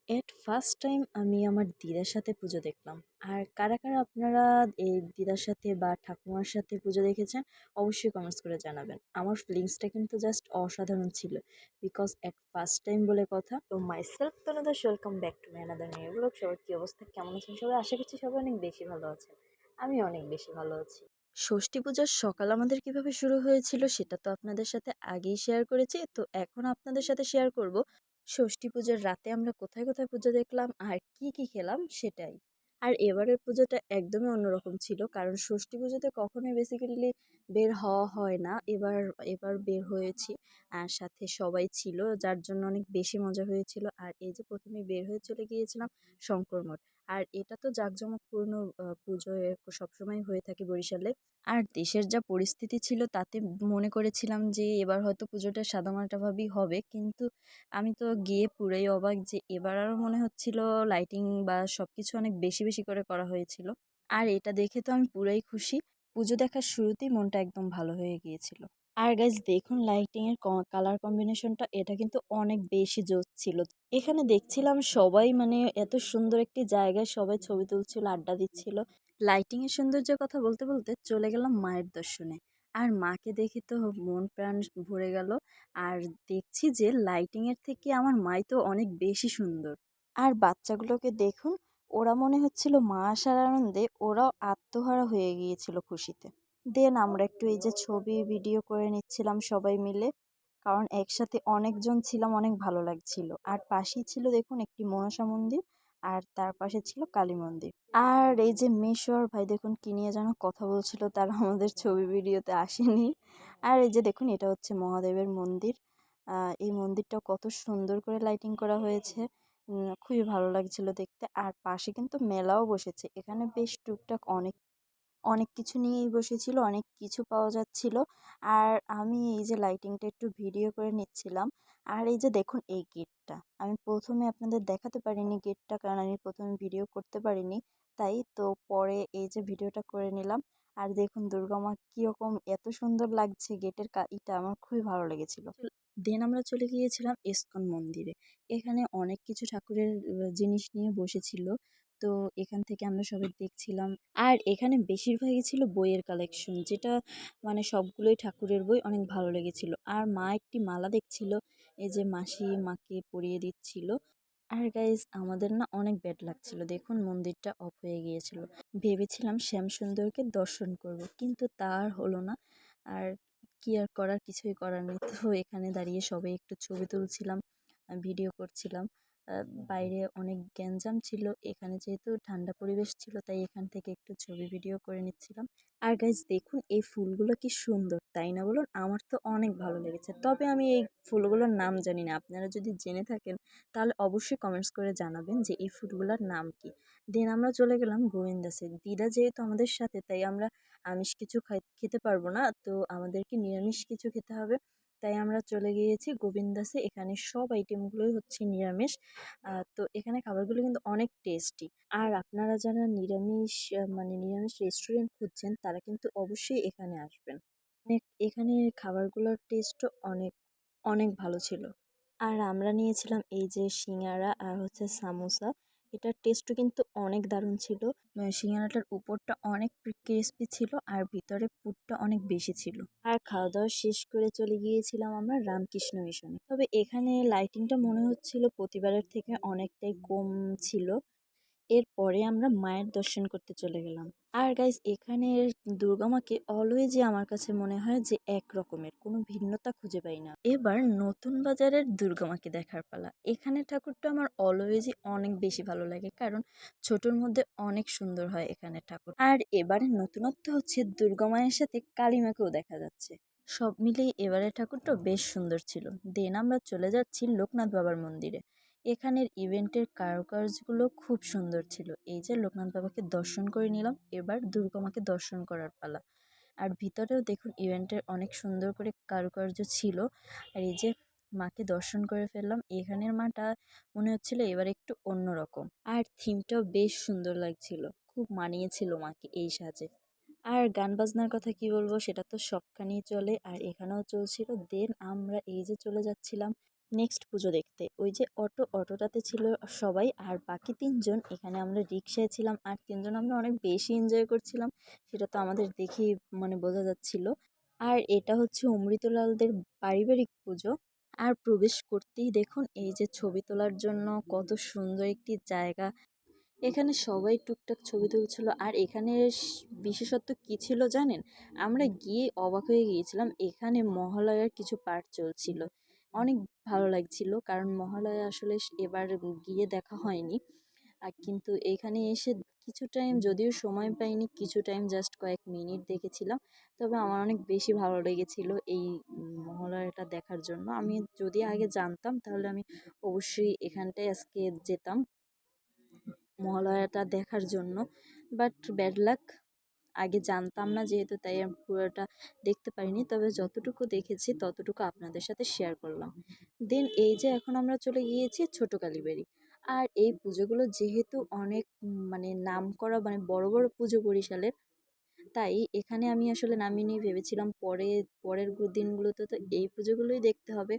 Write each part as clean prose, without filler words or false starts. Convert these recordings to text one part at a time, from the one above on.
At first time আমি আমার দিদার সাথে পুজো দেখলাম। আর কারা কারা আপনারা এই দিদার সাথে বা ঠাকুমার সাথে পুজো দেখেছেন অবশ্যই কমেন্টস করে জানাবেন। আমার ফিলিংসটা কিন্তু জাস্ট অসাধারণ ছিল, বিকজ এট ফার্স্ট টাইম বলে কথা। তো myself Tanudas, welcome back to my another new blog. সবার কী অবস্থা, কেমন আছেন সবাই? আশা করছি সবাই অনেক বেশি ভালো আছেন। আমি অনেক বেশি ভালো আছি। ষষ্ঠী পূজার সকাল আমাদের কিভাবে শুরু হয়েছিল সেটা তো আপনাদের সাথে আগেই শেয়ার করেছি, তো এখন আপনাদের সাথে শেয়ার করব ষষ্ঠী পুজোর রাতে আমরা কোথায় কোথায় পুজো দেখলাম আর কি কি খেলাম সেটাই। আর এবারের পুজোটা একদমই অন্যরকম ছিল, কারণ ষষ্ঠী পুজোতে কখনোই বেসিক্যালি বের হওয়া হয় না। এবার এবার বের হয়েছি, আর সাথে সবাই ছিল, যার জন্য অনেক বেশি মজা হয়েছিল। আর এই যে প্রথমে বের হয়ে চলে গিয়েছিলাম শঙ্কর মঠ। আর এটা তো জাঁকজমকপূর্ণ পুজো সবসময় হয়ে থাকে বরিশালে। আর দেশের যা পরিস্থিতি ছিল তাতে মনে করেছিলাম যে এবার হয়তো পুজোটা সাদামাটাভাবেই হবে, কিন্তু আমি তো গিয়ে পুরাই অবাক যে এবার আরও মনে হচ্ছিল লাইটিং বা সব কিছু অনেক বেশি বেশি করে করা হয়েছিল। আর এটা দেখে তো আমি পুরাই খুশি। পুজো দেখার শুরুতেই মনটা একদম ভালো হয়ে গিয়েছিল। আর গাইজ দেখুন লাইটিং এর কালার কম্বিনেশনটা, এটা কিন্তু অনেক বেশি জোশ ছিল। এখানে দেখছিলাম সবাই মানে এত সুন্দর একটি জায়গায় সবাই ছবি তুলছিল, আড্ডা দিচ্ছিল। লাইটিং এর সৌন্দর্যের কথা বলতে বলতে চলে গেলাম মায়ের দর্শনে। আর মাকে দেখে তো মন প্রাণ ভরে গেল। আর দেখছি যে লাইটিং এর থেকে আমার মাই তো অনেক বেশি সুন্দর। আর বাচ্চাগুলোকে দেখুন, ওরা মনে হচ্ছিল মা আসার আনন্দে ওরাও আত্মহারা হয়ে গিয়েছিল খুশিতে। দেন আমরা একটু এই যে ছবি ভিডিও করে নিচ্ছিলাম সবাই মিলে, কারণ একসাথে অনেকজন ছিলাম, অনেক ভালো লাগছিল। আর পাশেই ছিল দেখুন একটি মনসা মন্দির, আর তার পাশে ছিল কালী মন্দির। আর এই যে মেশো আর ভাই দেখুন কি নিয়ে যেন কথা বলছিল, তারা আমাদের ছবি ভিডিওতে আসেনি। আর এই যে দেখুন এটা হচ্ছে মহাদেবের মন্দির। এই মন্দিরটা কত সুন্দর করে লাইটিং করা হয়েছে, খুবই ভালো লাগছিল দেখতে। আর পাশে কিন্তু মেলাও বসেছে, এখানে বেশ টুকটাক অনেক অনেক কিছু নিয়েই বসেছিল, অনেক কিছু পাওয়া যাচ্ছিল। আর আমি এই যে লাইটিংটা একটু ভিডিও করে নিচ্ছিলাম। আর এই যে দেখুন এই গেটটা আমি প্রথমে আপনাদের দেখাতে পারিনি গেটটা, কারণ আমি প্রথমে ভিডিও করতে পারিনি, তাই তো পরে এই যে ভিডিওটা করে নিলাম। আর দেখুন দুর্গা মা কিরকম এত সুন্দর লাগছে, গেটের ইটা আমার খুবই ভালো লেগেছিল। দেন আমরা চলে গিয়েছিলাম ইস্কন মন্দিরে। এখানে অনেক কিছু ঠাকুরের জিনিস নিয়ে বসেছিল, তো এখান থেকে আমরা সবাই দেখছিলাম। আর এখানে বেশিরভাগই ছিল বইয়ের কালেকশন, যেটা মানে সবগুলোই ঠাকুরের বই, অনেক ভালো লেগেছিল। আর মা একটি মালা দেখছিল, এই যে মাসি মাকে পরিয়ে দিচ্ছিল। আর গাইজ আমাদের না অনেক ব্যাড লাগছিল, দেখুন মন্দিরটা অফ হয়ে গিয়েছিল। ভেবেছিলাম শ্যামসুন্দরকে দর্শন করব, কিন্তু তা আর হলো না। আর কি আর করার, কিছুই করার নেই। তো এখানে দাঁড়িয়ে সবাই একটু ছবি তুলছিলাম, ভিডিও করছিলাম। বাইরে অনেক গ্যাঞ্জাম ছিল, এখানে যেহেতু ঠান্ডা পরিবেশ ছিল তাই এখান থেকে একটু ছবি ভিডিও করে নিচ্ছিলাম। আর গাইজ দেখুন এই ফুলগুলো কি সুন্দর, তাই না বলুন? আমার তো অনেক ভালো লেগেছে, তবে আমি এই ফুলগুলোর নাম জানি না। আপনারা যদি জেনে থাকেন তাহলে অবশ্যই কমেন্টস করে জানাবেন যে এই ফুলগুলোর নাম কি। দেন আমরা চলে গেলাম গোবিন্দাসে। দিদা যেহেতু আমাদের সাথে, তাই আমরা আমিষ কিছু খেতে পারবো না, তো আমাদেরকে নিরামিষ কিছু খেতে হবে। তাই আমরা চলে গিয়েছি গোবিন্দাসে। এখানে সব আইটেমগুলোই হচ্ছে নিরামিষ। তো এখানে খাবারগুলো কিন্তু অনেক টেস্টি। আর আপনারা যারা নিরামিষ মানে নিরামিষ রেস্টুরেন্ট খুঁজছেন তারা কিন্তু অবশ্যই এখানে আসবেন। এখানে খাবারগুলোর টেস্টও অনেক অনেক ভালো ছিল। আর আমরা নিয়েছিলাম এই যে সিঙ্গারা আর হচ্ছে সামোসা। এটার টেস্টও কিন্তু অনেক দারুণ ছিল। সিঙ্গারাটার উপরটা অনেক ক্রিস্পি ছিল আর ভিতরে পুরটা অনেক বেশি ছিল। আর খাওয়া দাওয়া শেষ করে চলে গিয়েছিলাম আমরা রামকৃষ্ণ মিশনে। তবে এখানে লাইটিংটা মনে হচ্ছিল প্রতিবারের থেকে অনেকটাই কম ছিল। এরপরে আমরা মায়ের দর্শন করতে চলে গেলাম। আর গাইস এখানের দুর্গা মাকে অলওয়েজই আমার কাছে মনে হয় যে এক রকমের, কোনো ভিন্নতা খুঁজে পাই না। এবার নতুন বাজারের দুর্গা মাকে দেখার পালা। এখানে ঠাকুরটা আমার অলওয়েজই অনেক বেশি ভালো লাগে, কারণ ছোটোর মধ্যে অনেক সুন্দর হয় এখানে ঠাকুর। আর এবারে নতুনত্ব হচ্ছে দুর্গা মায়ের সাথে কালী মাকেও দেখা যাচ্ছে। সব মিলিয়ে এবারের ঠাকুরটা বেশ সুন্দর ছিল। দেন আমরা চলে যাচ্ছি লোকনাথ বাবার মন্দিরে। এখানের ইভেন্টের কারুকার্যগুলো খুব সুন্দর ছিল। এই যে লোকনাথ বাবাকে দর্শন করে নিলাম, এবার দুর্গা মাকে দর্শন করার পালা। আর ভিতরেও দেখুন ইভেন্টের অনেক সুন্দর করে কারুকার্য ছিল। আর এই যে মাকে দর্শন করে ফেললাম। এখানের মাটা মনে হচ্ছিল এবার একটু অন্যরকম, আর থিমটাও বেশ সুন্দর লাগছিল, খুব মানিয়েছিল মাকে এই সাজে। আর গান বাজনার কথা কি বলবো, সেটা তো সবখানেই চলে, আর এখানেও চলছিল। দেন আমরা এই যে চলে যাচ্ছিলাম নেক্সট পুজো দেখতে। ওই যে অটোটাতে ছিল সবাই, আর বাকি ৩ জন এখানে আমরা রিক্সায় ছিলাম, আর ৩ জন আমরা অনেক বেশি এনজয় করছিলাম, সেটা তো আমাদের দেখেই মানে বোঝা যাচ্ছিল। আর এটা হচ্ছে অমৃতলালদের পারিবারিক পুজো। আর প্রবেশ করতেই দেখুন এই যে ছবি তোলার জন্য কত সুন্দর একটি জায়গা। এখানে সবাই টুকটাক ছবি তুলছিল। আর এখানের বিশেষত্ব কী ছিল জানেন? আমরা গিয়ে অবাক হয়ে গিয়েছিলাম, এখানে মহালয়ার কিছু পার্ট চলছিল। অনেক ভালো লাগছিল, কারণ মহালয়া আসলে এবার গিয়ে দেখা হয়নি। আর কিন্তু এখানে এসে কিছু টাইম, যদিও সময় পাইনি, কিছু টাইম জাস্ট কয়েক মিনিট দেখেছিলাম। তবে আমার অনেক বেশি ভালো লেগেছিল এই মহালয়াটা দেখার জন্য। আমি যদি আগে জানতাম তাহলে আমি অবশ্যই এখানটায় আজকে যেতাম মহালয়াটা দেখার জন্য। বাট ব্যাড লাক, আগে জানতাম না যেহেতু, তাই আমি পুরোটা দেখতে পারিনি। তবে যতটুকু দেখেছি ততটুকু আপনাদের সাথে শেয়ার করলাম। দেন এই যে এখন আমরা চলে গিয়েছি ছোট কালীবাড়ি। আর এই পুজোগুলো যেহেতু অনেক মানে নামকরা, মানে বড় বড় পুজো বরিশালের, তাই এখানে আমি আসলে নামিনি, ভেবেছিলাম পরের দিনগুলোতে তো এই পুজোগুলোই দেখতে হবে।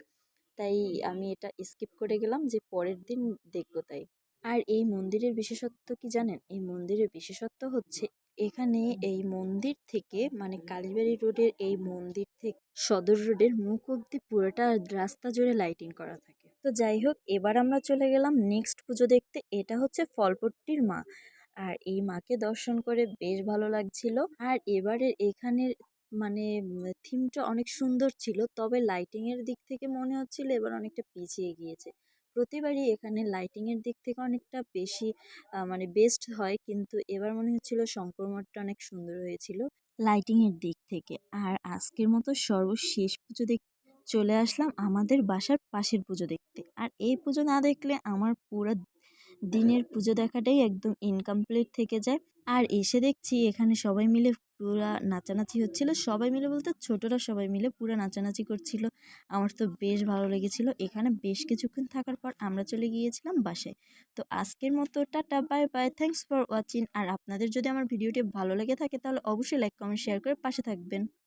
তাই আমি এটা স্কিপ করে গেলাম, যে পরের দিন দেখবো তাই। আর এই মন্দিরের বিশেষত্ব কি জানেন? এই মন্দিরের বিশেষত্ব হচ্ছে এখানে এই মন্দির থেকে, মানে কালীবাড়ি রোডের এই মন্দির থেকে সদর রোডের মুখ অব্দি পুরোটা রাস্তা জুড়ে লাইটিং করা থাকে। তো যাই হোক, এবার আমরা চলে গেলাম নেক্সট পুজো দেখতে। এটা হচ্ছে ফলপট্টির মা। আর এই মাকে দর্শন করে বেশ ভালো লাগছিল। আর এবারের এখানের মানে থিমটা অনেক সুন্দর ছিল, তবে লাইটিংয়ের দিক থেকে মনে হচ্ছিল এবার অনেকটা পিছিয়ে গিয়েছে। প্রতিবারই এখানে লাইটিংয়ের দিক থেকে অনেকটা বেশি মানে বেস্ট হয়, কিন্তু এবার মনে হচ্ছিল শঙ্কর মঠটা অনেক সুন্দর হয়েছিল লাইটিংয়ের দিক থেকে। আর আজকের মতো সর্বশেষ পুজো দেখতে চলে আসলাম আমাদের বাসার পাশের পুজো দেখতে। আর এই পুজো না দেখলে আমার পুরো দিনের পুজো দেখাটাই একদম ইনকমপ্লিট থেকে যায়। আর এসে দেখছি এখানে সবাই মিলে পুরা নাচানাচি হচ্ছিল। সবাই মিলে বলতে ছোটরা সবাই মিলে পুরা নাচানাচি করছিল। আমার তো বেশ ভালো লেগেছিল। এখানে বেশ কিছুক্ষণ থাকার পর আমরা চলে গিয়েছিলাম বাসায়। তো আজকের মতো tata, bye bye, thanks for watching. আর আপনাদের যদি আমার ভিডিওটি ভালো লেগে থাকে তাহলে অবশ্যই লাইক, কমেন্ট, শেয়ার করে পাশে থাকবেন।